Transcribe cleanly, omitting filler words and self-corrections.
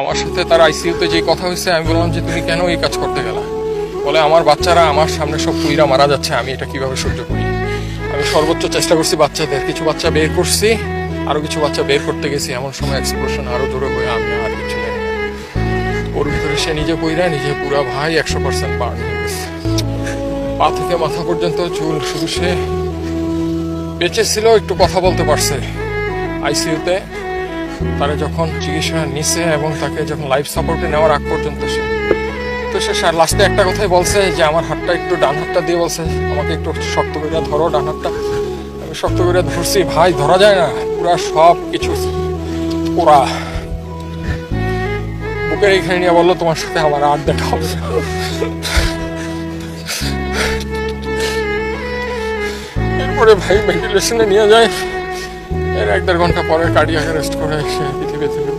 আমার সাথে তার আইসিইউতে যে কথা হয়েছে, আমি বললাম যে তুমি কেন এই কাজ করতে গেলা? বলে আমার বাচ্চারা আমার সামনে সব পুইরা মারা যাচ্ছে, আমি এটা কিভাবে সহ্য করি। আমি সর্বোচ্চ চেষ্টা করছি বাচ্চাদের, কিছু বাচ্চা বের করছি, আরো কিছু বাচ্চা বের করতে গেছি, এমন সময় এক্সপ্লোশন আরো জোরে হয়ে আমি আর কিছু জানি না। ওর ভিতরে সে নিজে পইরা নিজে পুরা ভাই 100% বার্ন হয়ে গেছে, পা থেকে মাথা পর্যন্ত চুল। শুধু সে বেঁচে ছিল, একটু কথা বলতে পারছে আইসিইউতে। তারা যখন চিকিৎসা নিছে এবং তাকে যখন লাইফ সাপোর্টে নেওয়ার আগ পর্যন্ত সে লাস্টে একটা কথাই বলছে যে আমার হাতটা একটু, ডান হাতটা দিয়ে বলছে আমাকে একটু শক্ত করে ধরো ডান হাতটা। আমি শক্ত করে ধরছি, ভাই ধরা যায় না, পুরা সব কিছু ওরা বুকের এইখানে নিয়ে বললো তোমার সাথে আমার আর দেখা হবে না। এরপরে ভাই ভেন্টিলেশনে নিয়ে যায়, এর 1-1.5 ঘন্টা পরে কার্ডিয়াক অ্যারেস্ট করে সে পৃথিবী থেকে